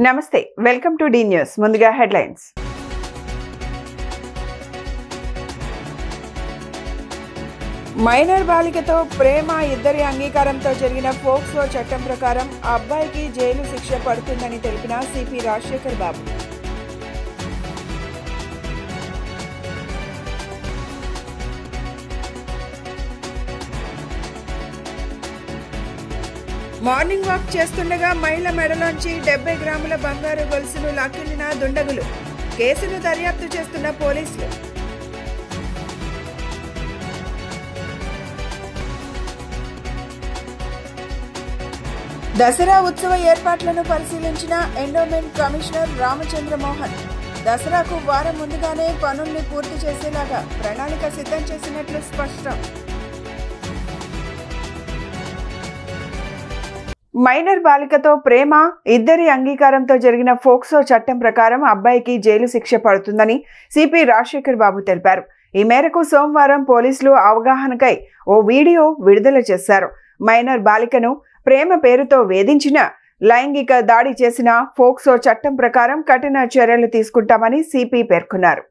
నమస్తే welcome to D news ముందుగా headlines minor బాలికతో ప్రేమ ఇద్దరి అంగీకారంతో జరిగిన పోక్సో చట్టం ప్రకారం ఆ అబ్బాయికి జైలు శిక్ష పడుతుందని తెలిపిన సిపి రాజశేఖర్ బాబు. మార్నింగ్ వాక్ చేస్తుండగా మహిళ మెడలోంచి 70 గ్రాముల బంగారు గొలుసును లాక్కెళ్లిన దుండగులు. కేసును దర్యాప్తు చేస్తున్న పోలీసులు. దసరా ఉత్సవ ఏర్పాట్లను పరిశీలించిన ఎండోమెంట్ కమిషనర్ రామచంద్ర మోహన్. దసరాకు వారం ముందుగానే పనుల్ని పూర్తి చేసేలాగా ప్రణాళిక సిద్ధం చేసినట్లు స్పష్టం. మైనర్ బాలికతో ప్రేమ ఇద్దరి అంగీకారంతో జరిగిన పోక్సో చట్టం ప్రకారం అబ్బాయికి జైలు శిక్ష పడుతుందని సిపి రాజశేఖర్ బాబు తెలిపారు. ఈ మేరకు సోమవారం పోలీసులు అవగాహనకై ఓ వీడియో విడుదల చేశారు. మైనర్ బాలికను ప్రేమ పేరుతో వేధించిన, లైంగిక దాడి చేసిన పోక్సో చట్టం ప్రకారం కఠిన చర్యలు తీసుకుంటామని సిపి పేర్కొన్నారు.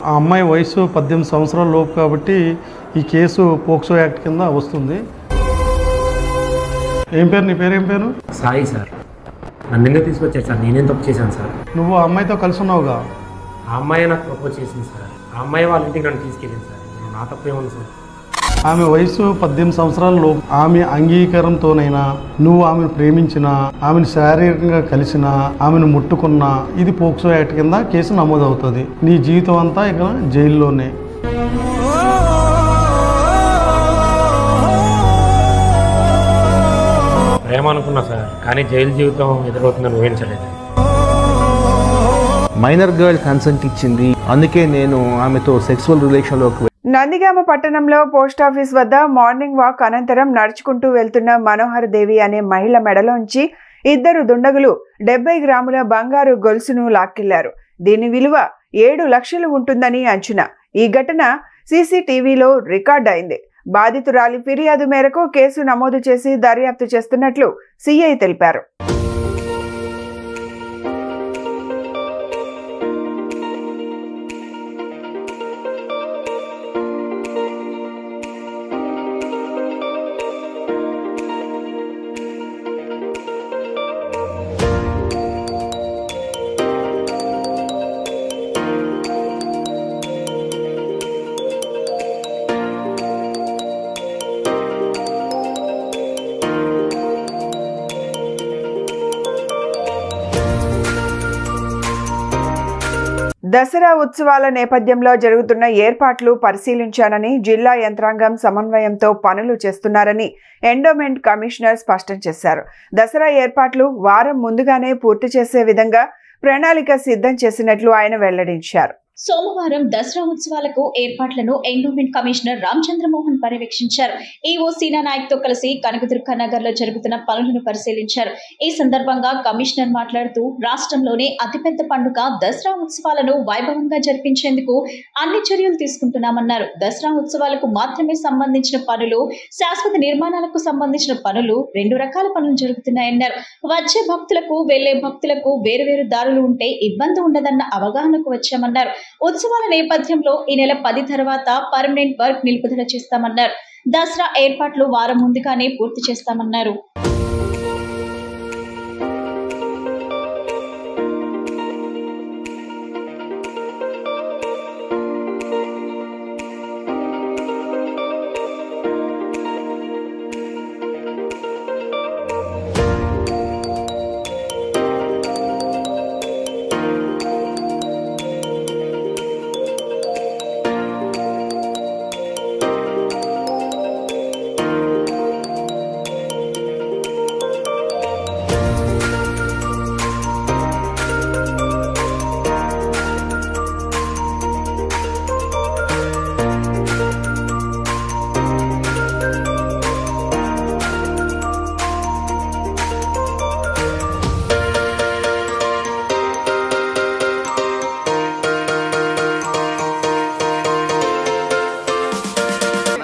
ఆ అమ్మాయి వయసు 18 సంవత్సరాల లోపు కాబట్టి ఈ కేసు పోక్సో యాక్ట్ కింద వస్తుంది. ఏం పేరు? నీ పేరు ఏం పేరు? సాయి సార్. నన్ను తీసుకొచ్చారు సార్. నేనేం తప్పు చేశాను సార్? నువ్వు ఆ అమ్మాయితో కలిసి ఉన్నావుగా? ఆ అమ్మాయి నాకు ప్రపోజ్ చేసింది సార్. ఆ అమ్మాయి వాళ్ళ ఇంటికి నన్ను తీసుకెళ్ళింది సార్. నా తప్పు ఏముంది సార్? ఆమె వయసు 18 సంవత్సరాల లోపు. ఆమె అంగీకారంతోనైనా నువ్వు ఆమెను ప్రేమించినా, ఆమెను శారీరకంగా కలిసినా, ఆమెను ముట్టుకున్నా ఇది పోక్సో యాక్ట్ కింద కేసు నమోదవుతుంది. నీ జీవితం అంతా ఇక జైల్లోనే. ప్రేమ అనుకున్నా సార్, కానీ జైలు జీవితం ఎదురవుతుందని ఊహించలేదు. మైనర్ గర్ల్ కన్సెంట్ ఇచ్చింది, అందుకే నేను ఆమెతో సెక్సువల్ రిలేషన్లోకి. నందిగామ పట్టణంలో పోస్టాఫీస్ వద్ద మార్నింగ్ వాక్ అనంతరం నడుచుకుంటూ వెళ్తున్న మనోహర్ దేవి అనే మహిళ మెడలోంచి ఇద్దరు దుండగులు 70 గ్రాముల బంగారు గొలుసును లాక్కెళ్లారు. దీని విలువ 7 లక్షలు ఉంటుందని అంచనా. ఈ ఘటన సీసీటీవీలో రికార్డ్ అయింది. బాధితురాలి ఫిర్యాదు మేరకు కేసు నమోదు చేసి దర్యాప్తు చేస్తున్నట్లు సిఐ తెలిపారు. దసరా ఉత్సవాల నేపథ్యంలో జరుగుతున్న ఏర్పాట్లు పరిశీలించానని, జిల్లా యంత్రాంగం సమన్వయంతో పనులు చేస్తున్నారని ఎండోమెంట్ కమిషనర్ స్పష్టం చేశారు. దసరా ఏర్పాట్లు వారం ముందుగానే పూర్తి చేసే విధంగా ప్రణాళిక సిద్ధం చేసినట్లు ఆయన వెల్లడించారు. సోమవారం దసరా ఉత్సవాలకు ఏర్పాట్లను ఎండోమెంట్ కమిషనర్ రామచంద్ర మోహన్ పర్యవేక్షించారు. ఈవో సీనా నాయక్ తో కలిసి కనకదుర్గ నగర్ లో జరుగుతున్న పనులను పరిశీలించారు. ఈ సందర్భంగా కమిషనర్ మాట్లాడుతూ రాష్ట్రంలోనే అతిపెద్ద పండుగ దసరా ఉత్సవాలను వైభవంగా జరిపించేందుకు అన్ని చర్యలు తీసుకుంటున్నామన్నారు. దసరా ఉత్సవాలకు మాత్రమే సంబంధించిన పనులు, శాశ్వత నిర్మాణాలకు సంబంధించిన పనులు, 2 రకాల పనులు జరుగుతున్నాయన్నారు. వచ్చే భక్తులకు, వెళ్లే భక్తులకు వేరువేరు దారులు ఉంటే ఇబ్బంది ఉండదన్న అవగాహనకు వచ్చామన్నారు. ఉత్సవాల నేపథ్యంలో ఈ నెల 10 తర్వాత పర్మనెంట్ వర్క్ నిలుపుదల చేస్తామన్నారు. దసరా ఏర్పాట్లు వారం ముందుగానే పూర్తి చేస్తామన్నారు.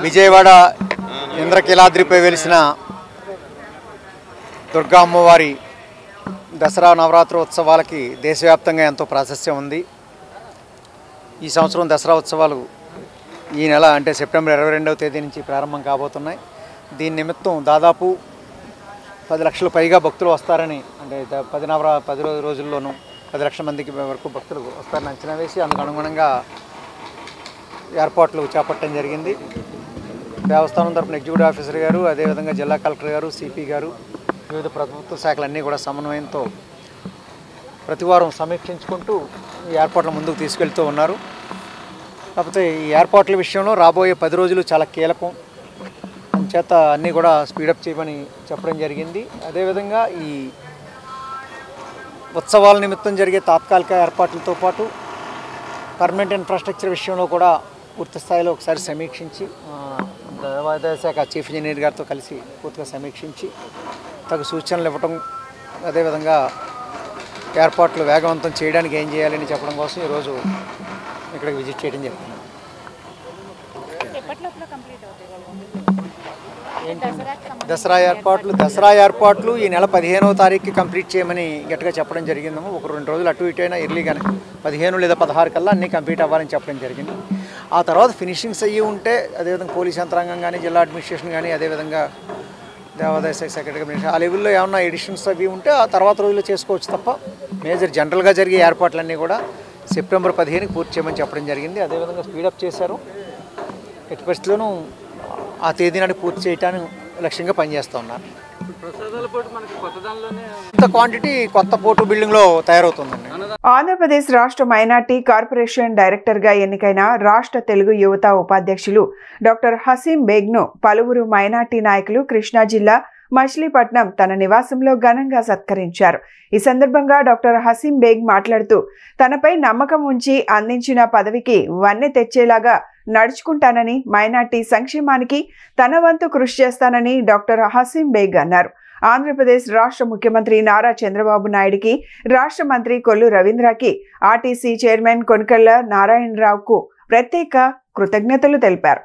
విజయవాడ ఇంద్రకీలాద్రిపై వెలిసిన దుర్గా అమ్మవారి దసరా నవరాత్రి ఉత్సవాలకి దేశవ్యాప్తంగా ఎంతో ప్రాశస్త్యం ఉంది. ఈ సంవత్సరం దసరా ఉత్సవాలు ఈ నెల అంటే సెప్టెంబర్ 22వ తేదీ నుంచి ప్రారంభం కాబోతున్నాయి. దీని నిమిత్తం దాదాపు 10 లక్షల పైగా భక్తులు వస్తారని, అంటే 10 రోజుల్లోనూ 10 లక్షల మందికి వరకు భక్తులు వస్తారని అంచనా వేసి అందుకు అనుగుణంగా ఏర్పాట్లు చేపట్టడం జరిగింది. దేవస్థానం తరపున ఎగ్జిక్యూటివ్ ఆఫీసర్ గారు, అదేవిధంగా జిల్లా కలెక్టర్ గారు, సిపి గారు, వివిధ ప్రభుత్వ శాఖలన్నీ కూడా సమన్వయంతో ప్రతివారం సమీక్షించుకుంటూ ఈ ఏర్పాట్ల ముందుకు తీసుకెళ్తూ ఉన్నారు. కాకపోతే ఈ ఏర్పాట్ల విషయంలో రాబోయే 10 రోజులు చాలా కీలకం, అందుచేత అన్నీ కూడా స్పీడప్ చేయమని చెప్పడం జరిగింది. అదేవిధంగా ఈ ఉత్సవాల నిమిత్తం జరిగే తాత్కాలిక ఏర్పాట్లతో పాటు పర్మనెంట్ ఇన్ఫ్రాస్ట్రక్చర్ విషయంలో కూడా పూర్తి స్థాయిలో ఒకసారి సమీక్షించి దేవాదాయ శాఖ చీఫ్ ఇంజనీర్ గారితో కలిసి పూర్తిగా సమీక్షించి తగు సూచనలు ఇవ్వటం, అదేవిధంగా ఏర్పాట్లు వేగవంతం చేయడానికి ఏం చేయాలని చెప్పడం కోసం ఈరోజు ఇక్కడికి విజిట్ చేయడం జరిగింది. దసరా ఏర్పాట్లు ఈ నెల 15వ తారీఖుకి కంప్లీట్ చేయమని గట్టిగా చెప్పడం జరిగిందేమో. 1-2 రోజులు అటు ఇటు అయినా ఎర్లీగానే 15 లేదా 16 కల్లా అన్నీ కంప్లీట్ అవ్వాలని చెప్పడం జరిగింది. ఆ తర్వాత ఫినిషింగ్స్ అయ్యి ఉంటే అదేవిధంగా పోలీస్ యంత్రాంగం కానీ, జిల్లా అడ్మినిస్ట్రేషన్ కానీ, అదేవిధంగా దేవాదాయ శాఖ సెక్రటరీ ఆ లెవెల్లో ఏమన్నా ఎడిషన్స్ అవి ఉంటే ఆ తర్వాత రోజుల్లో చేసుకోవచ్చు తప్ప మేజర్ జనరల్గా జరిగే ఏర్పాట్లన్నీ కూడా సెప్టెంబర్ 15కి పూర్తి చేయమని చెప్పడం జరిగింది. అదేవిధంగా స్పీడప్ చేశారు. ఎట్టి పరిస్థితుల్లోనూ ఆ తేదీ నాటి పూర్తి చేయడానికి లక్ష్యంగా పనిచేస్తూ ఉన్నారు. ఇంత క్వాంటిటీ కొత్త పోర్టు బిల్డింగ్లో తయారవుతుందండి. ఆంధ్రప్రదేశ్ రాష్ట్ర మైనార్టీ కార్పొరేషన్ డైరెక్టర్గా ఎన్నికైన రాష్ట్ర తెలుగు యువత ఉపాధ్యక్షులు డాక్టర్ హసీం బేగ్ను పలువురు మైనార్టీ నాయకులు కృష్ణా జిల్లా మచిలీపట్నం తన నివాసంలో ఘనంగా సత్కరించారు. ఈ సందర్భంగా డాక్టర్ హసీం బేగ్ మాట్లాడుతూ తనపై నమ్మకం ఉంచి అందించిన పదవికి వన్నె తెచ్చేలాగా నడుచుకుంటానని, మైనార్టీ సంక్షేమానికి తన వంతు కృషి చేస్తానని డాక్టర్ హసీం బేగ్ అన్నారు. ఆంధ్రప్రదేశ్ రాష్ట్ర ముఖ్యమంత్రి నారా చంద్రబాబు నాయుడికి, రాష్ట్ర మంత్రి కొల్లు రవీంద్రకి, ఆర్టీసీ చైర్మన్ కొనకళ్ళ నారాయణరావుకు ప్రత్యేక కృతజ్ఞతలు తెలిపారు.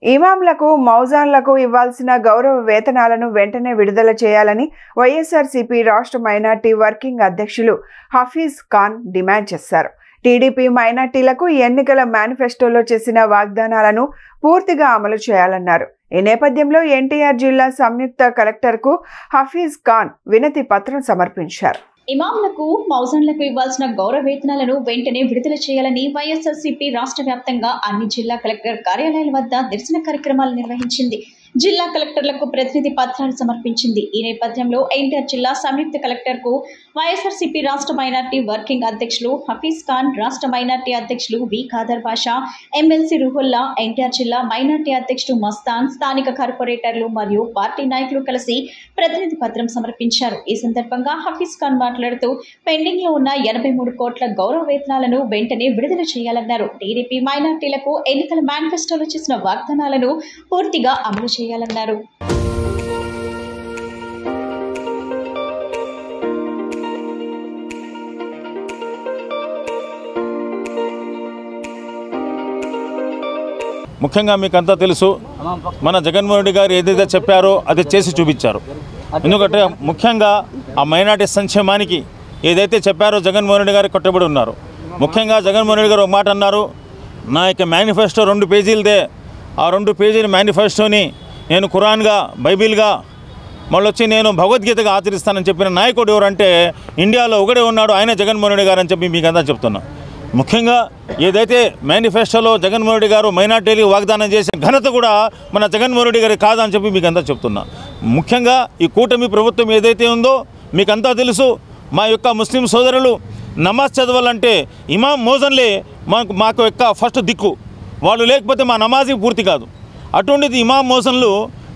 ఇమాంలకు మౌజాన్లకు ఇవ్వాల్సిన గౌరవ వేతనాలను వెంటనే విడుదల చేయాలని వైఎస్ఆర్సీపీ రాష్ట్ర మైనార్టీ వర్కింగ్ అధ్యక్షులు హఫీజ్ ఖాన్ డిమాండ్ చేశారు. టీడీపీ మైనార్టీలకు ఎన్నికల మేనిఫెస్టోలో చేసిన వాగ్దానాలను పూర్తిగా అమలు చేయాలన్నారు. ఈ నేపథ్యంలో ఎన్టీఆర్ జిల్లా సంయుక్త కలెక్టర్కు హఫీజ్ ఖాన్ వినతి పత్రం సమర్పించారు. ఇమాంలకు మౌజాన్లకు ఇవ్వాల్సిన గౌరవ వేతనాలను వెంటనే విడుదల చేయాలని వైఎస్ఆర్సీపీ రాష్ట్ర వ్యాప్తంగా అన్ని జిల్లా కలెక్టర్ కార్యాలయాల వద్ద నిరసన కార్యక్రమాలు నిర్వహించింది. జిల్లా కలెక్టర్లకు ప్రతినిధి పత్రాలు సమర్పించింది. ఈ నేపథ్యంలో ఎన్టీఆర్ జిల్లా సంయుక్త కలెక్టర్కు వైఎస్ఆర్సీపీ రాష్ట్ర మైనార్టీ వర్కింగ్ అధ్యక్షులు హఫీజ్ ఖాన్, రాష్ట్ర మైనార్టీ అధ్యక్షులు వి ఖాదర్ బాషా, ఎమ్మెల్సీ రుహుల్లా, ఎన్టీఆర్ జిల్లా మైనార్టీ అధ్యక్షుడు మస్తాన్, స్థానిక కార్పొరేటర్లు మరియు పార్టీ నాయకులు కలిసి ప్రతినిధి పత్రం సమర్పించారు. ఈ సందర్భంగా హఫీజ్ ఖాన్ మాట్లాడుతూ పెండింగ్ లో ఉన్న 83 కోట్ల గౌరవ వేతనాలను వెంటనే విడుదల చేయాలన్నారు. టీడీపీ మైనార్టీలకు ఎన్నికల మేనిఫెస్టోలో చేసిన వాగ్దానాలను పూర్తిగా అమలు చేయాలన్నారు. ముఖ్యంగా మీకు అంతా తెలుసు, మన జగన్మోహన్ రెడ్డి గారు ఏదైతే చెప్పారో అది చేసి చూపించారు. ఎందుకంటే ముఖ్యంగా ఆ మైనార్టీ సంక్షేమానికి ఏదైతే చెప్పారో జగన్మోహన్ రెడ్డి గారు కట్టుబడి ఉన్నారు. ముఖ్యంగా జగన్మోహన్ రెడ్డి గారు ఒక మాట అన్నారు, నా యొక్క మేనిఫెస్టో 2 పేజీలదే, ఆ 2 పేజీల మేనిఫెస్టోని నేను ఖురాన్గా, బైబిల్గా, మళ్ళొచ్చి నేను భగవద్గీతగా ఆచరిస్తానని చెప్పిన నాయకుడు ఎవరంటే ఇండియాలో ఒకడే ఉన్నాడు, ఆయన జగన్మోహన్ రెడ్డి గారు అని చెప్పి మీకు అంతా చెప్తున్నా. ముఖ్యంగా ఏదైతే మేనిఫెస్టోలో జగన్మోహన్ రెడ్డి గారు మైనార్టీలకు వాగ్దానం చేసిన ఘనత కూడా మన జగన్మోహన్ రెడ్డి గారికి కాదని చెప్పి మీకు అంతా చెప్తున్నా. ముఖ్యంగా ఈ కూటమి ప్రభుత్వం ఏదైతే ఉందో మీకంతా తెలుసు, మా యొక్క ముస్లిం సోదరులు నమాజ్ చదవాలంటే ఇమాం మోజన్లే మాకు యొక్క ఫస్ట్ దిక్కు, వాళ్ళు లేకపోతే మా నమాజీ పూర్తి కాదు. అటువంటిది ఇమాం మోజన్లు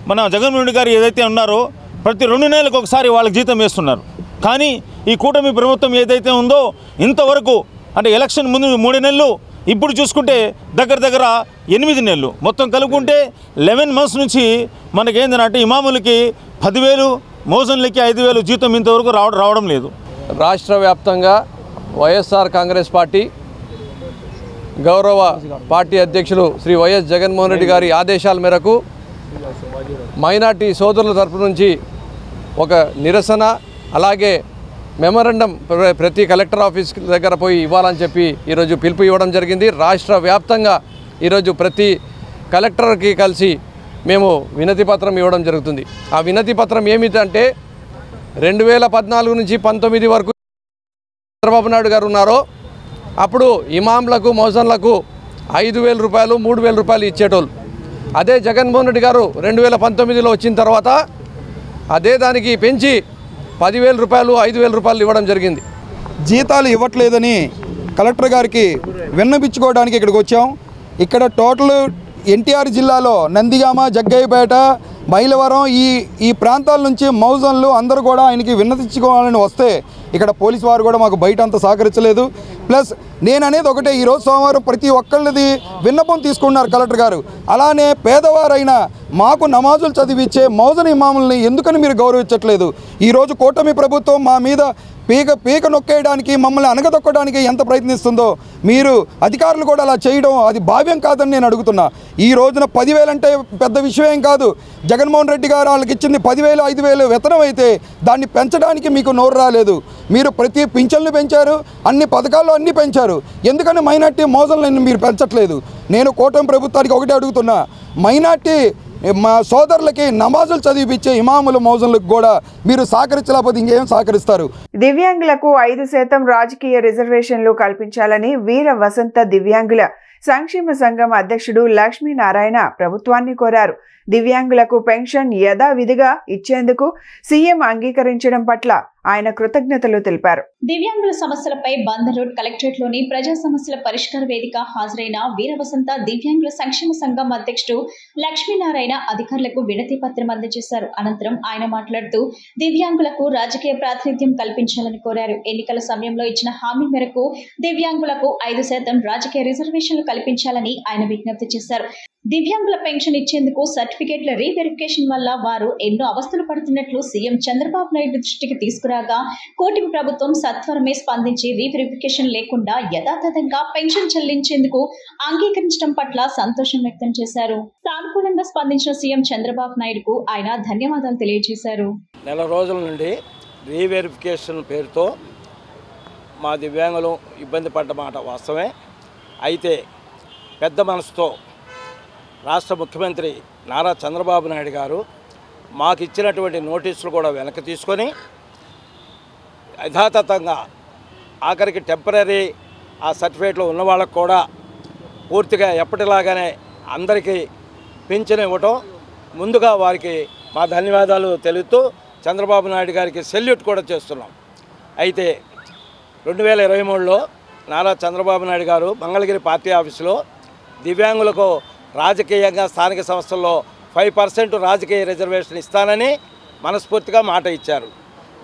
మన జగన్మోహన్ రెడ్డి గారు ఏదైతే ఉన్నారో ప్రతి 2 నెలలకు ఒకసారి వాళ్ళకి జీతం వేస్తున్నారు. కానీ ఈ కూటమి ప్రభుత్వం ఏదైతే ఉందో ఇంతవరకు అంటే ఎలక్షన్ ముందు 3 నెలలు, ఇప్పుడు చూసుకుంటే దగ్గర 8 నెలలు, మొత్తం కలుపుకుంటే 11 మంత్స్ నుంచి మనకేంటంటే ఇమాములకి 10,000, మోజన్లకి 5,000 జీతం ఇంతవరకు రావడం లేదు. రాష్ట్ర వ్యాప్తంగా వైఎస్ఆర్ కాంగ్రెస్ పార్టీ గౌరవ పార్టీ అధ్యక్షులు శ్రీ వైఎస్ జగన్మోహన్ రెడ్డి గారి ఆదేశాల మేరకు మైనార్టీ సోదరుల తరపు నుంచి ఒక నిరసన, అలాగే మెమోరండం ప్రతి కలెక్టర్ ఆఫీస్ దగ్గర పోయి ఇవ్వాలని చెప్పి ఈరోజు పిలుపు ఇవ్వడం జరిగింది. రాష్ట్ర వ్యాప్తంగా ఈరోజు ప్రతి కలెక్టర్కి కలిసి మేము వినతి పత్రం ఇవ్వడం జరుగుతుంది. ఆ వినతి పత్రం ఏమిటంటే 2014 నుంచి 19 వరకు చంద్రబాబు నాయుడు గారు ఉన్నారో అప్పుడు ఇమాంలకు, మౌజన్లకు 5,000 రూపాయలు, 3,000 రూపాయలు ఇచ్చేటోళ్ళు. అదే జగన్మోహన్ రెడ్డి గారు 2019లో వచ్చిన తర్వాత అదే దానికి పెంచి 10,000 రూపాయలు, 5,000 రూపాయలు ఇవ్వడం జరిగింది. జీతాలు ఇవ్వట్లేదని కలెక్టర్ గారికి విన్నపించుకోవడానికి ఇక్కడికి వచ్చాం. ఇక్కడ టోటల్ ఎన్టీఆర్ జిల్లాలో నందిగామ, జగ్గయ్యపేట, మైలవరం ఈ ప్రాంతాల నుంచి మౌజన్లు అందరూ కూడా ఆయనకి విన్నతించుకోవాలని వస్తే ఇక్కడ పోలీసు వారు కూడా మాకు బయట అంతా సహకరించలేదు. ప్లస్ నేను అనేది ఒకటే, ఈరోజు సోమవారం ప్రతి ఒక్కళ్ళది విన్నపం తీసుకున్నారు కలెక్టర్ గారు. అలానే పేదవారైన మాకు నమాజులు చదివించే మౌజన్ ఇమాముల్ని ఎందుకని మీరు గౌరవించట్లేదు? ఈరోజు కూటమి ప్రభుత్వం మా మీద పీక నొక్కేయడానికి, మమ్మల్ని అనగదొక్కడానికి ఎంత ప్రయత్నిస్తుందో మీరు అధికారులు కూడా అలా చేయడం అది భావ్యం కాదని నేను అడుగుతున్నా. ఈ రోజున 10,000 అంటే పెద్ద విషయం కాదు. జగన్మోహన్ రెడ్డి గారు వాళ్ళకి ఇచ్చింది 10,000, 5,000 వేతనం అయితే దాన్ని పెంచడానికి మీకు నోరు రాలేదు. మీరు ప్రతి పింఛన్లు పెంచారు, అన్ని పథకాల్లో అన్నీ పెంచారు, ఎందుకని మైనార్టీ మోజన్లను మీరు పెంచట్లేదు? నేను కూటమి ప్రభుత్వానికి ఒకటే అడుగుతున్నా, మైనార్టీ మా సోదరులకి నమాజులు చదివిపించే ఇమాముల మౌజన్లకు కూడా మీరు సహకరించలేకపోతే ఇంకేం సహకరిస్తారు? దివ్యాంగులకు 5% రాజకీయ రిజర్వేషన్లు కల్పించాలని వీర వసంత దివ్యాంగుల సంక్షేమ సంఘం అధ్యక్షుడు లక్ష్మీనారాయణ ప్రభుత్వాన్ని కోరారు. దివ్యాంగులకు పెన్షన్ యథావిధిగా ఇచ్చేందుకు సీఎం అంగీకరించడం పట్ల ఆయన కృతజ్ఞతలు తెలిపారు. దివ్యాంగుల సమస్యలపై బందర్ రోడ్ కలెక్టరేట్ లోని ప్రజా సమస్యల పరిష్కార వేదిక హాజరైన వీరవసంత దివ్యాంగుల సంక్షేమ సంఘం అధ్యక్షుడు లక్ష్మీనారాయణ అధికారులకు వినతి పత్రం అందజేశారు. అనంతరం ఆయన మాట్లాడుతూ దివ్యాంగులకు రాజకీయ ప్రాతినిధ్యం కల్పించాలని కోరారు. ఎన్నికల సమయంలో ఇచ్చిన హామీ మేరకు దివ్యాంగులకు 5% రాజకీయ రిజర్వేషన్లు కల్పించాలని ఆయన విజ్ఞప్తి చేశారు. దివ్యాంగుల పెన్షన్ ఇచ్చేందుకు సర్టిఫికేట్ల రీవెరిఫికేషన్ వల్ల వారు ఎన్నో అవస్థలు పడుతున్నట్లు సీఎం చంద్రబాబు నాయుడు దృష్టికి తీసుకురాగా కూటమి ప్రభుత్వం సత్వరమే స్పందించి రీవెరిఫికేషన్ లేకుండా యథాతథంగా పెన్షన్ చెల్లించేందుకు అంగీకరించడం పట్ల సంతోషం వ్యక్తం చేశారు. సానుకూలంగా స్పందించిన సీఎం చంద్రబాబు నాయుడుకు ఆయన ధన్యవాదాలు తెలియజేశారు. నెల రోజుల నుండి రీవెరిఫికేషన్ పేరుతో మా దివ్యాంగులు ఇబ్బంది పడ్డ మాట వాస్తవమే. అయితే పెద్ద మనసుతో రాష్ట్ర ముఖ్యమంత్రి నారా చంద్రబాబు నాయుడు గారు మాకు ఇచ్చినటువంటి నోటీసులు కూడా వెనక్కి తీసుకొని యథాతథంగా ఆఖరికి టెంపరీ ఆ సర్టిఫికేట్లో ఉన్న వాళ్ళకు కూడా పూర్తిగా ఎప్పటిలాగానే అందరికీ పింఛన్ ఇవ్వటం, ముందుగా వారికి మా ధన్యవాదాలు తెలుపుతూ చంద్రబాబు నాయుడు గారికి సెల్యూట్ కూడా చేస్తున్నాం. అయితే 2023లో నారా చంద్రబాబు నాయుడు గారు మంగళగిరి పార్టీ ఆఫీసులో దివ్యాంగులకు రాజకీయంగా స్థానిక సంస్థల్లో 5% రాజకీయ రిజర్వేషన్ ఇస్తానని మనస్ఫూర్తిగా మాట ఇచ్చారు.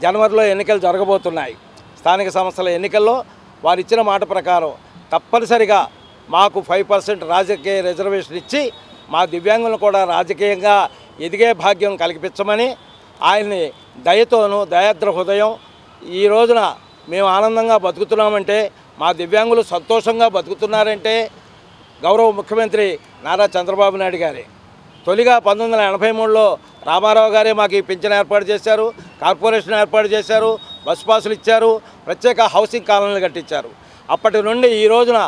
జనవరిలో ఎన్నికలు జరగబోతున్నాయి. స్థానిక సంస్థల ఎన్నికల్లో వారు ఇచ్చిన మాట ప్రకారం తప్పనిసరిగా మాకు 5% రాజకీయ రిజర్వేషన్ ఇచ్చి మా దివ్యాంగులను కూడా రాజకీయంగా ఎదిగే భాగ్యం కల్పించమని ఆయన్ని దయతోనూ దయాద్ర హృదయం ఈ రోజున మేము ఆనందంగా బతుకుతున్నామంటే, మా దివ్యాంగులు సంతోషంగా బతుకుతున్నారంటే గౌరవ ముఖ్యమంత్రి నారా చంద్రబాబు నాయుడు గారే. తొలిగా 1983లో రామారావు గారే మాకు ఈ పింఛన్ ఏర్పాటు చేశారు, కార్పొరేషన్ ఏర్పాటు చేశారు, బస్ పాసులు ఇచ్చారు, ప్రత్యేక హౌసింగ్ కాలనీలు కట్టించారు. అప్పటి నుండి ఈ రోజున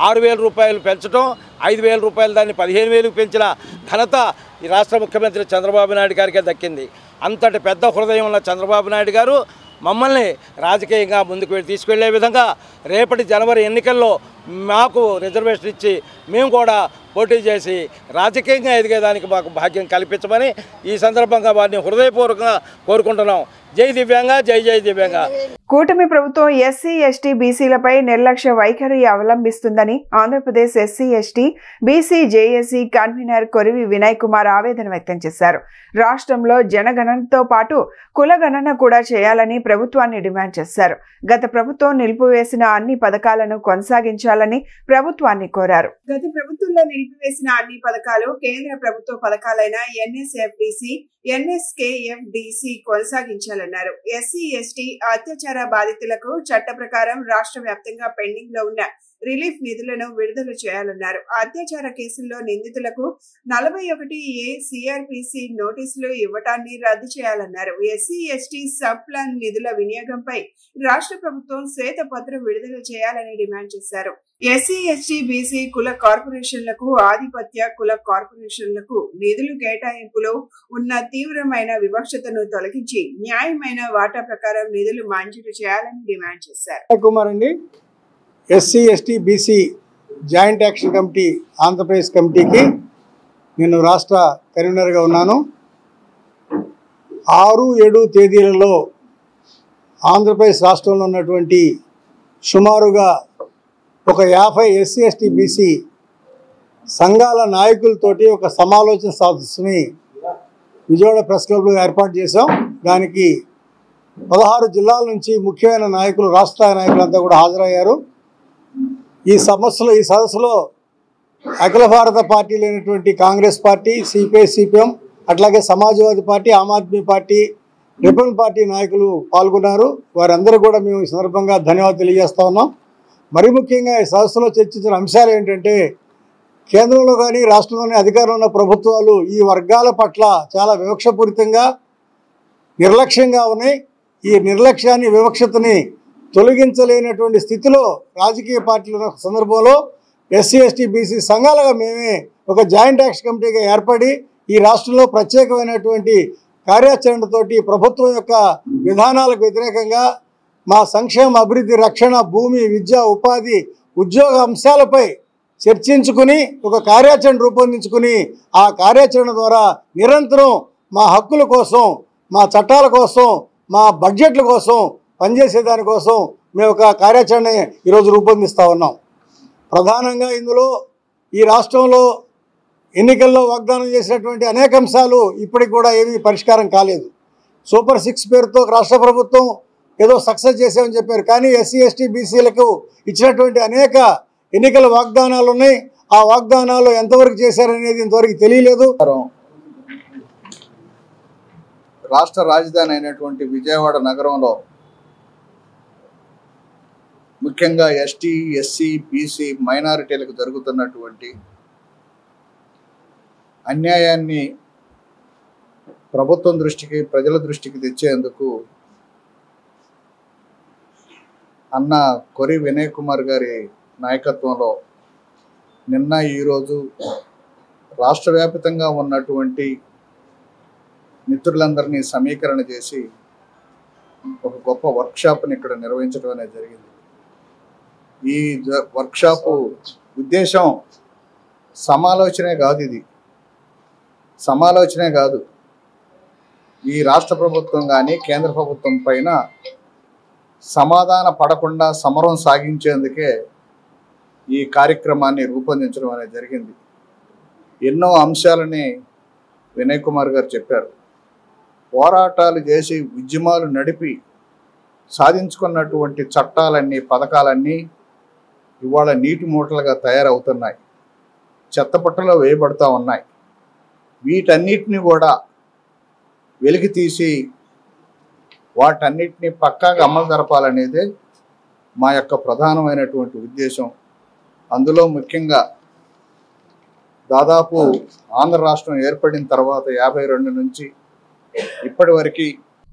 6,000 రూపాయలు పెంచడం, 5,000 రూపాయలు దాన్ని 15,000 పెంచిన ఘనత ఈ రాష్ట్ర ముఖ్యమంత్రి చంద్రబాబు నాయుడు గారికే దక్కింది. అంతటి పెద్ద హృదయం ఉన్న చంద్రబాబు నాయుడు గారు మమ్మల్ని రాజకీయంగా ముందుకు తీసుకెళ్లే విధంగా రేపటి జనవరి ఎన్నికల్లో మాకు రిజర్వేషన్ ఇచ్చి మేము కూడా పోటీ చేసి రాజకీయంగా ఎదిగేదానికి మాకు భాగ్యం కల్పించమని ఈ సందర్భంగా వారిని హృదయపూర్వకంగా కోరుకుంటున్నాం. జై దివ్యాంగ, జై జై దివ్యాంగ. కూటమి ప్రభుత్వం ఎస్సీ ఎస్టీ బీసీలపై నిర్లక్ష్య వైఖరి అవలంబిస్తుందని Andhra Pradesh SC ST BC JAC convener కొరివి వినయ్ కుమార్ ఆవేదన వ్యక్తం చేశారు. రాష్ట్రంలో జనగణనతో పాటు కులగణన కూడా చేయాలని ప్రభుత్వాన్ని డిమాండ్ చేశారు. గత ప్రభుత్వం నిలిపివేసిన అన్ని పథకాలను కొనసాగించాలని ప్రభుత్వాన్ని కోరారు. గత ప్రభుత్వంలో నిలిపివేసిన అన్ని పథకాలు కేంద్ర ప్రభుత్వ పథకాలైన ఎన్ఎస్ఎఫ్డిసి, ఎన్ఎస్కేఎఫ్డిసి కొనసాగించాలన్నారు. ఎస్సీ ఎస్టీ అత్యాచార బాధితులకు చట్ట ప్రకారం రాష్ట్ర వ్యాప్తంగా పెండింగ్ లో ఉన్న రిలీఫ్ నిధులను విడుదల చేయాలన్నారు. అత్యాచార కేసుల్లో నిందితులకు 41A సిఆర్పిసి నోటీసులు ఇవ్వటాన్ని రద్దు చేయాలన్నారు. ఎస్సీ ఎస్టీ సబ్ ప్లాన్ నిధుల వినియోగంపై రాష్ట్ర ప్రభుత్వం శ్వేతపత్రం విడుదల చేయాలని డిమాండ్ చేశారు. ఎస్సీ ఎస్టీ బీసీ కుల కార్పొరేషన్లకు, ఆధిపత్య కుల కార్పొరేషన్లకు నిధులు కేటాయింపులో ఉన్న తీవ్రమైన వివక్షతను తొలగించి న్యాయమైన వాటా ప్రకారం నిధులు మంజూరు చేయాలని డిమాండ్ చేశారు. కుమార్ అండి, SC ST BC joint action committee Andhra Pradesh కమిటీకి నేను రాష్ట్ర కన్వీనర్గా ఉన్నాను. 6-7 తేదీలలో ఆంధ్రప్రదేశ్ రాష్ట్రంలో ఉన్నటువంటి సుమారుగా ఒక 50 ఎస్సీ ఎస్టీ బీసీ సంఘాల నాయకులతోటి ఒక సమాలోచన సదస్సుని విజయవాడ ప్రెస్ క్లబ్లో ఏర్పాటు చేశాం. దానికి 16 జిల్లాల నుంచి ముఖ్యమైన నాయకులు, రాష్ట్ర నాయకులంతా కూడా హాజరయ్యారు. ఈ సదస్సులో అఖిల భారత పార్టీలైనటువంటి కాంగ్రెస్ పార్టీ, సిపిఐ, సిపిఎం, అట్లాగే Samajwadi party, Aam Aadmi party, republic party నాయకులు పాల్గొన్నారు. వారందరూ కూడా మేము ఈ సందర్భంగా ధన్యవాదాలు తెలియజేస్తా ఉన్నాం. మరి ముఖ్యంగా ఈ సదస్సులో చర్చించిన అంశాలు ఏంటంటే, కేంద్రంలో కానీ రాష్ట్రంలోని అధికారంలో ఉన్న ప్రభుత్వాలు ఈ వర్గాల పట్ల చాలా వివక్షపూరితంగా, నిర్లక్ష్యంగా ఉన్నాయి. ఈ నిర్లక్ష్యాన్ని, వివక్షతని తొలగించలేనటువంటి స్థితిలో రాజకీయ పార్టీల సందర్భంలో ఎస్సీ ఎస్టీ బీసీ సంఘాలుగా మేమే ఒక జాయింట్ యాక్షన్ కమిటీగా ఏర్పడి ఈ రాష్ట్రంలో ప్రత్యేకమైనటువంటి కార్యాచరణతోటి ప్రభుత్వం యొక్క విధానాలకు వ్యతిరేకంగా మా సంక్షేమ, అభివృద్ధి, రక్షణ, భూమి, విద్య, ఉపాధి, ఉద్యోగ అంశాలపై చర్చించుకుని ఒక కార్యాచరణ రూపొందించుకుని ఆ కార్యాచరణ ద్వారా నిరంతరం మా హక్కుల కోసం, మా చట్టాల కోసం, మా బడ్జెట్ల కోసం పనిచేసేదానికోసం మేము ఒక కార్యాచరణ ఈరోజు రూపొందిస్తూ ఉన్నాం. ప్రధానంగా ఇందులో ఈ రాష్ట్రంలో ఎన్నికల్లో వాగ్దానం చేసినటువంటి అనేక అంశాలు ఇప్పటికి కూడా ఏమీ పరిష్కారం కాలేదు. సూపర్ 6 పేరుతో రాష్ట్ర ప్రభుత్వం ఏదో సక్సెస్ చేసామని చెప్పారు. కానీ ఎస్సీ ఎస్టీ బీసీలకు ఇచ్చినటువంటి అనేక ఎన్నికల వాగ్దానాలు ఉన్నాయి. ఆ వాగ్దానాలు ఎంతవరకు చేశారనేది ఇంతవరకు తెలియలేదు. రాష్ట్ర రాజధాని అయినటువంటి విజయవాడ నగరంలో ముఖ్యంగా ఎస్టీ, ఎస్సీ, బీసీ మైనారిటీలకు జరుగుతున్నటువంటి అన్యాయాన్ని ప్రభుత్వం దృష్టికి, ప్రజల దృష్టికి తెచ్చేందుకు అన్న కొరి వినయ్ కుమార్ గారి నాయకత్వంలో నిన్న ఈరోజు రాష్ట్ర వ్యాప్తంగా ఉన్నటువంటి మిత్రులందరినీ సమీకరణ చేసి ఒక గొప్ప వర్క్షాప్ని ఇక్కడ నిర్వహించడం అనేది జరిగింది. ఈ వర్క్షాపు ఉద్దేశం సమాలోచనే కాదు, ఇది సమాలోచనే కాదు, ఈ రాష్ట్ర ప్రభుత్వం కానీ కేంద్ర ప్రభుత్వం పైన సమాధాన పడకుండా సమరం సాగించేందుకే ఈ కార్యక్రమాన్ని రూపొందించడం అనేది జరిగింది. ఎన్నో అంశాలని వినయ్ కుమార్ గారు చెప్పారు. పోరాటాలు చేసి ఉద్యమాలు నడిపి సాధించుకున్నటువంటి చట్టాలన్నీ, పథకాలన్నీ ఇవాళ నీటి మూటలుగా తయారవుతున్నాయి, చెత్తపుట్టలో వేయబడుతూ ఉన్నాయి. వీటన్నిటిని కూడా వెలికి తీసి వాటన్నిటిని పక్కాగా అమలు జరపాలనేదే మా యొక్క ప్రధానమైనటువంటి ఉద్దేశం. అందులో ముఖ్యంగా దాదాపు ఆంధ్ర రాష్ట్రం ఏర్పడిన తర్వాత 52 నుంచి ఇప్పటి వరకు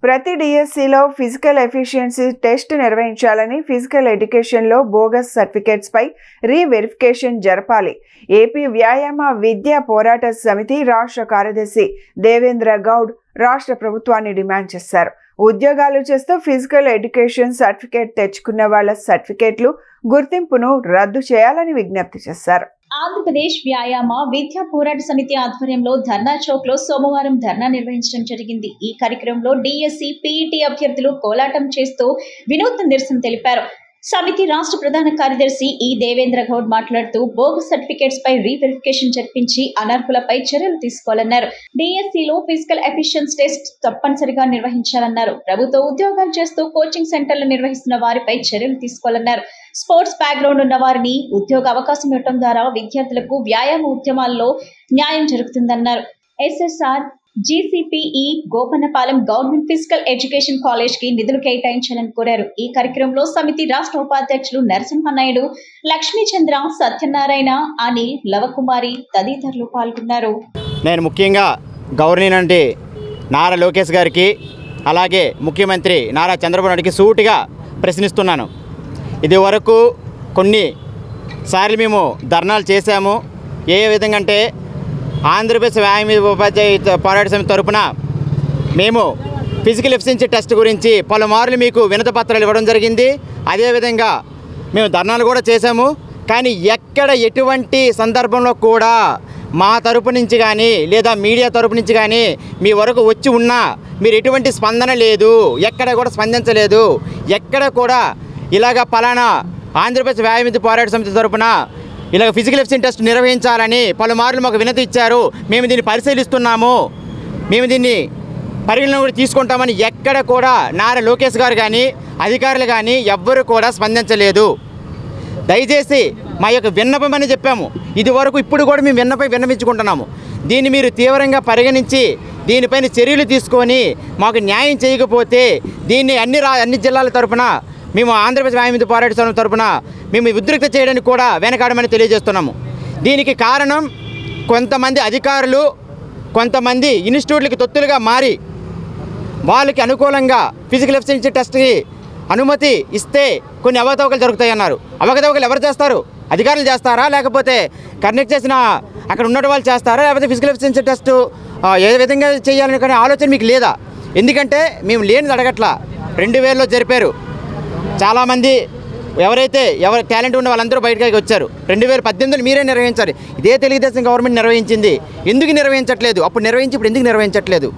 ప్రతి డిఎస్సిలో ఫిజికల్ ఎఫిషియన్సీ టెస్ట్ నిర్వహించాలని, ఫిజికల్ ఎడ్యుకేషన్లో బోగస్ సర్టిఫికేట్స్ పై రీవెరిఫికేషన్ జరపాలి. ఏపీ వ్యాయామ విద్యా పోరాట సమితి రాష్ట్ర కార్యదర్శి దేవేంద్ర గౌడ్ రాష్ట్ర ప్రభుత్వాన్ని డిమాండ్ చేశారు. ఉద్యోగాలు చేస్తూ ఫిజికల్ ఎడ్యుకేషన్ సర్టిఫికేట్ తెచ్చుకున్న వాళ్ల సర్టిఫికేట్లు గుర్తింపును రద్దు చేయాలని విజ్ఞప్తి చేశారు. ఆంధ్రప్రదేశ్ వ్యాయామ విద్యా పోరాట సమితి ఆధ్వర్యంలో ధర్నా చౌక్ లో సోమవారం ధర్నా నిర్వహించడం జరిగింది. ఈ కార్యక్రమంలో డిఎస్సి, పీఈటీ అభ్యర్థులు కోలాటం చేస్తూ వినూత్న నిరసన తెలిపారు. సమితి రాష్ట్ర ప్రధాన కార్యదర్శి ఈ దేవేంద్ర గౌడ్ మాట్లాడుతూ బోగస్ సర్టిఫికేట్స్ పై రీవెరిఫికేషన్ జరిపించి అనర్హులపై చర్యలు తీసుకోవాలన్నారు. డిఎస్సిలో ఫిజికల్ ఎఫిషియన్సీ టెస్ట్ తప్పనిసరిగా నిర్వహించాలన్నారు. ప్రభుత్వ ఉద్యోగాలు చేస్తూ కోచింగ్ సెంటర్లు నిర్వహిస్తున్న వారిపై చర్యలు తీసుకోవాలన్నారు. స్పోర్ట్స్ బ్యాక్గ్రౌండ్ ఉన్న వారిని ఉద్యోగ అవకాశం ఇవ్వడం ద్వారా విద్యార్థులకు వ్యాయామ ఉద్యమాల్లో న్యాయం జరుగుతుందన్నారు. SSR GCPE Gopannapalem government physical education college కి నిధులు కేటాయించాలని కోరారు. ఈ కార్యక్రమంలో సమితి రాష్ట్ర ఉపాధ్యక్షులు నరసింహనాయుడు, లక్ష్మీచంద్ర, సత్యనారాయణ, అనిల్, లవకుమారి తదితరులు పాల్గొన్నారు. నేను ముఖ్యంగా గవర్నర్ నారా లోకేష్ గారికి, అలాగే ముఖ్యమంత్రి నారా చంద్రబాబు నాయుడుకి సూటిగా ప్రశ్నిస్తున్నాను. ఇది వరకు కొన్నిసార్లు మేము ధర్నాలు చేశాము. ఏ విధంగా అంటే ఆంధ్రప్రదేశ్ వ్యాయామ ఉపాధ్యాయ పోరాట సమితి తరపున మేము ఫిజికల్ ఎఫిషియన్సీ టెస్ట్ గురించి పలుమార్లు మీకు వినతి పత్రాలు ఇవ్వడం జరిగింది. అదేవిధంగా మేము ధర్నాలు కూడా చేశాము. కానీ ఎక్కడ ఎటువంటి సందర్భంలో కూడా మా తరపు నుంచి కానీ లేదా మీడియా తరపు నుంచి కానీ మీ వరకు వచ్చి ఉన్నా మీరు ఎటువంటి స్పందన లేదు, ఎక్కడ కూడా స్పందించలేదు. ఎక్కడ కూడా ఇలాగ పలానా ఆంధ్రప్రదేశ్ వ్యాయామ పోరాట సమితి తరపున ఇలాగ ఫిజికల్ ఎఫిషియన్సీ టెస్ట్ నిర్వహించాలని పలుమార్లు మాకు వినతి ఇచ్చారు, మేము దీన్ని పరిశీలిస్తున్నాము, మేము దీన్ని పరిగణన కూడా తీసుకుంటామని ఎక్కడ కూడా నారా లోకేష్ గారు కానీ అధికారులు కానీ ఎవ్వరూ కూడా స్పందించలేదు. దయచేసి మా యొక్క విన్నపం అని చెప్పాము. ఇది వరకు ఇప్పుడు కూడా మేము విన్నపించుకుంటున్నాము. దీన్ని మీరు తీవ్రంగా పరిగణించి దీనిపైన చర్యలు తీసుకొని మాకు న్యాయం చేయకపోతే దీన్ని అన్ని జిల్లాల తరపున మేము ఆంధ్రప్రదేశ్ వ్యాయామ పోరాట సమితి తరపున మేము ఉద్రిక్త చేయడానికి కూడా వెనకాడమని తెలియజేస్తున్నాము. దీనికి కారణం కొంతమంది అధికారులు, కొంతమంది ఇన్స్టిట్యూట్లకి తొత్తులుగా మారి వాళ్ళకి అనుకూలంగా ఫిజికల్ ఎఫిషియన్సీ టెస్ట్కి అనుమతి ఇస్తే కొన్ని అవకతవకలు జరుగుతాయన్నారు. అవకతవకలు ఎవరు చేస్తారు? అధికారులు చేస్తారా, లేకపోతే కండక్ట్ చేసిన అక్కడ ఉన్న వాళ్ళు చేస్తారా, లేకపోతే ఫిజికల్ ఎఫిషియన్సీ టెస్ట్ ఏ విధంగా చేయాలని కానీ ఆలోచన మీకు లేదా? ఎందుకంటే మేము లేనిది అడగట్లా. 2000లో జరిపారు. చాలామంది ఎవరు టాలెంట్ ఉన్న వాళ్ళందరూ బయటకి వచ్చారు. 2018లో మీరే నిర్వహించారు. ఇదే తెలుగుదేశం గవర్నమెంట్ నిర్వహించింది. ఎందుకు నిర్వహించట్లేదు? అప్పుడు నిర్వహించి ఇప్పుడు ఎందుకు నిర్వహించట్లేదు?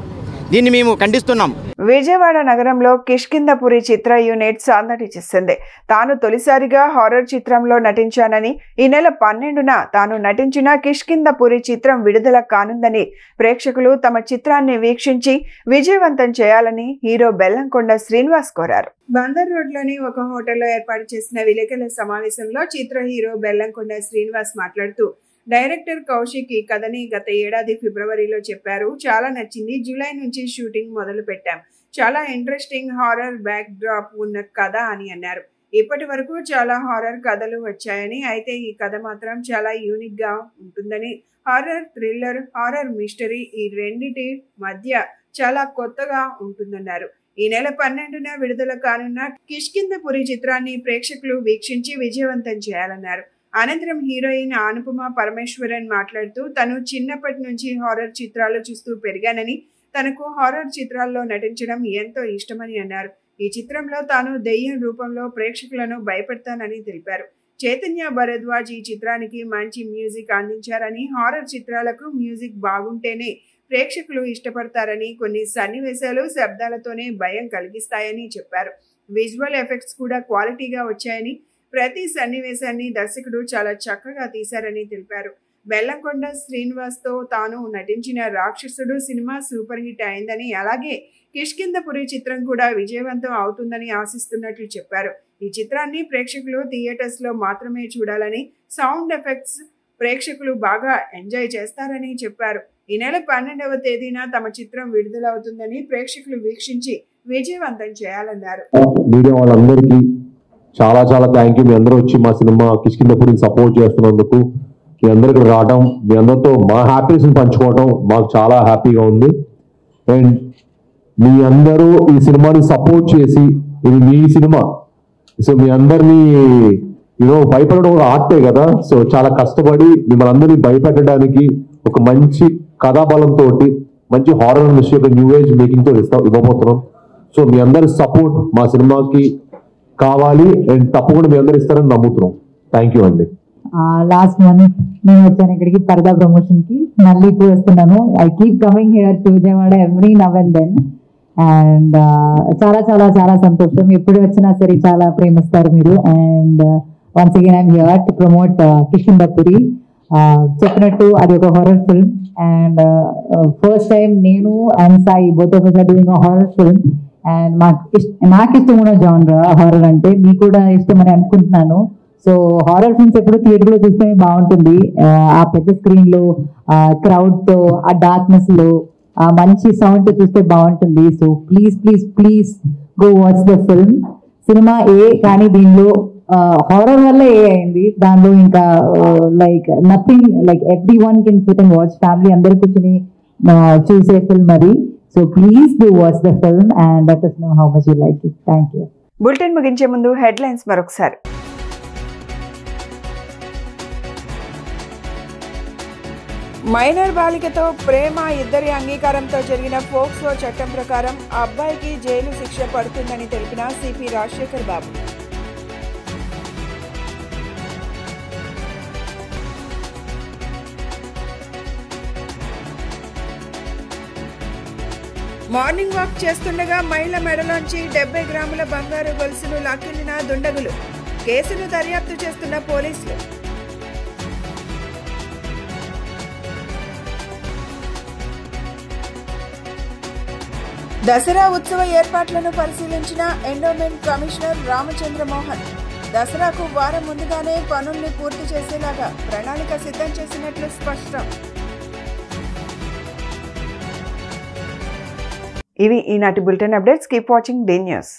దీన్ని మేము ఖండిస్తున్నాం. విజయవాడ నగరంలో కిష్కింధపురి చిత్ర యూనిట్ సందడి చేసింది. తాను తొలిసారిగా హారర్ చిత్రంలో నటించానని, ఈ నెల 12న తాను నటించిన కిష్కింధపురి చిత్రం విడుదల కానుందని ప్రేక్షకులు తమ చిత్రాన్ని వీక్షించి విజయవంతం చేయాలని హీరో బెల్లంకొండ శ్రీనివాస్ కోరారు. బందర్ రోడ్లోని ఒక హోటల్లో ఏర్పాటు చేసిన విలేకరుల సమావేశంలో చిత్ర హీరో బెల్లంకొండ శ్రీనివాస్ మాట్లాడుతూ, డైరెక్టర్ కౌశిక్ ఈ కథని గత ఏడాది ఫిబ్రవరిలో చెప్పారు. చాలా నచ్చింది. జూలై నుంచి షూటింగ్ మొదలు పెట్టాం. చాలా ఇంట్రెస్టింగ్ హారర్ బ్యాక్ డ్రాప్ ఉన్న కథ అని అన్నారు. ఇప్పటి వరకు చాలా హారర్ కథలు వచ్చాయని, అయితే ఈ కథ మాత్రం చాలా యూనిక్ గా ఉంటుందని, హారర్ థ్రిల్లర్, హారర్ మిస్టరీ ఈ రెండిటి మధ్య చాలా కొత్తగా ఉంటుందన్నారు. ఈ నెల 12న విడుదల కానున్న కిష్కింధపురి చిత్రాన్ని ప్రేక్షకులు వీక్షించి విజయవంతం చేయాలన్నారు. అనంతరం హీరోయిన్ అనుపమ పరమేశ్వరన్ మాట్లాడుతూ, తను చిన్నప్పటి నుంచి హారర్ చిత్రాలు చూస్తూ పెరిగానని, తనకు హారర్ చిత్రాల్లో నటించడం ఎంతో ఇష్టమని అన్నారు. ఈ చిత్రంలో తాను దెయ్యం రూపంలో ప్రేక్షకులను భయపెడతానని తెలిపారు. చైతన్య భరద్వాజ్ ఈ చిత్రానికి మంచి మ్యూజిక్ అందించారని, హారర్ చిత్రాలకు మ్యూజిక్ బాగుంటేనే ప్రేక్షకులు ఇష్టపడతారని, కొన్ని సన్నివేశాలు శబ్దాలతోనే భయం కలిగిస్తాయని చెప్పారు. విజువల్ ఎఫెక్ట్స్ కూడా క్వాలిటీగా వచ్చాయని, ప్రతి సన్నివేశాన్ని దర్శకుడు చాలా చక్కగా తీశారని తెలిపారు. బెల్లంకొండ శ్రీనివాస్ తో తాను నటించిన రాక్షసుడు సినిమా సూపర్ హిట్ అయిందని, అలాగే కిష్కింధపురి చిత్రం కూడా విజయవంతం అవుతుందని ఆశిస్తున్నట్లు చెప్పారు. ఈ చిత్రాన్ని ప్రేక్షకులు థియేటర్స్ లో మాత్రమే చూడాలని, సౌండ్ ఎఫెక్ట్స్ ప్రేక్షకులు బాగా ఎంజాయ్ చేస్తారని చెప్పారు. ఈ నెల 12వ తేదీన తమ చిత్రం విడుదలవుతుందని ప్రేక్షకులు వీక్షించి విజయవంతం చేయాలన్నారు. మీడియా వాళ్ళందరికీ చాలా చాలా థ్యాంక్ యూ. మీ అందరూ వచ్చి మా సినిమా కిష్కింధపురిని సపోర్ట్ చేస్తున్నందుకు, మీ అందరికి రావడం, మీ అందరితో మా హ్యాపీనెస్ని పంచుకోవడం మాకు చాలా హ్యాపీగా ఉంది. అండ్ మీ అందరూ ఈ సినిమాని సపోర్ట్ చేసి, ఇది మీ సినిమా, సో మీ అందరినీ భయపడడం ఒక ఆర్టే కదా, సో చాలా కష్టపడి మిమ్మల్ని అందరినీ భయపెట్టడానికి ఒక మంచి కథాబలంతో మంచి హారర్ మిస్టరీ, ఒక న్యూ ఏజ్ మేకింగ్తో ఇవ్వబోతున్నాం. సో మీ అందరి సపోర్ట్ మా సినిమాకి కావాలి అండ్ తప్పకుండా మీ అందరూ ఇస్తారని నమ్ముతున్నాం. థ్యాంక్ యూ అండి. లాస్ట్ మంత్ నేను వచ్చాను ఇక్కడికి పరదా ప్రమోషన్ కి, మళ్ళీ ఇప్పుడు వస్తున్నాను. I keep coming here to Vijayawada every now and then, and చాలా చాలా చాలా సంతోషం. ఎప్పుడు వచ్చినా సరే చాలా ప్రేమిస్తారు మీరు. And once again I'm here to promote Kishkindhapuri. చెప్పినట్టు అది ఒక horror film, and first time నేను and Sai both of us are doing a horror film. And నాకు ఇష్టం ఉన్న జానర్ హారర్ అంటే, మీకు కూడా ఇష్టం అని అనుకుంటున్నాను. సో హారర్ ఫిల్మ్స్ ఎప్పుడు థియేటర్ లో చూస్తేనే బాగుంటుంది. ఆ పెద్ద స్క్రీన్ లో, క్రౌడ్ తో, ఆ డార్క్నెస్ లో, ఆ మంచి సౌండ్ తో చూస్తే బాగుంటుంది. So please please please go watch the film. Cinema కానీ దీనిలో హారర్ వల్ల అయింది, దానిలో ఇంకా like nothing, like every one can SIT and watch. Family అందరు కూర్చొని చూసే ఫిల్మ్ అది. So please do watch the film and let us know how much you like it. Thank you. Bulletin ముగించే ముందు హెడ్లైన్స్ మరొకసారి. మైనర్ బాలికతో ప్రేమ, ఇద్దరి అంగీకారంతో జరిగిన POCSO చట్టం ప్రకారం అబ్బాయికి జైలు శిక్ష పడుతుందని తెలిపిన సిపి రాజశేఖర్ బాబు. మార్నింగ్ వాక్ చేస్తుండగా మహిళ మెడలోంచి 70 గ్రాముల బంగారు గొలుసును లాక్కెళ్లిన దుండగులు. కేసును దర్యాప్తు చేస్తున్న పోలీసులు. దసరా ఉత్సవ ఏర్పాట్లను పరిశీలించిన ఎండోమెంట్ కమిషనర్ రామచంద్ర మోహన్. దసరాకు వారం ముందుగానే పనుల్ని పూర్తి చేసేలాగా ప్రణాళిక సిద్ధం చేసినట్లు స్పష్టం. ఇవి ఈనాటి bulletin updates. Keep watching the news.